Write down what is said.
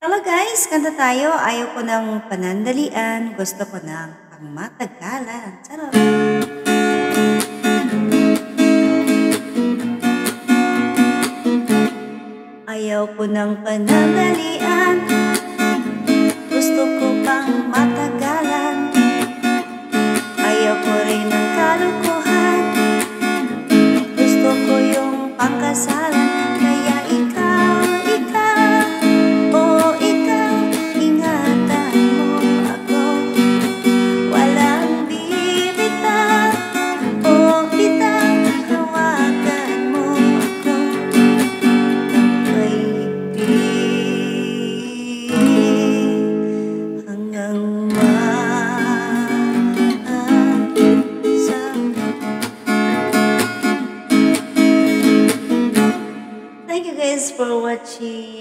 Hello guys, kanta tayo. Ayaw ko ng panandalian, gusto ko ng pangmatagalan. Charot! Ayaw ko ng panandalian, gusto ko pang matagalan. Ayaw ko rin ng kalukuhan, gusto ko yung pangkasalan. Kaya ikaw, oh ikaw, ingatan mo ako. Walang bibitaw, oh bitaw, hawakan mo ako. Baby, hanggang Thank you guys for watching.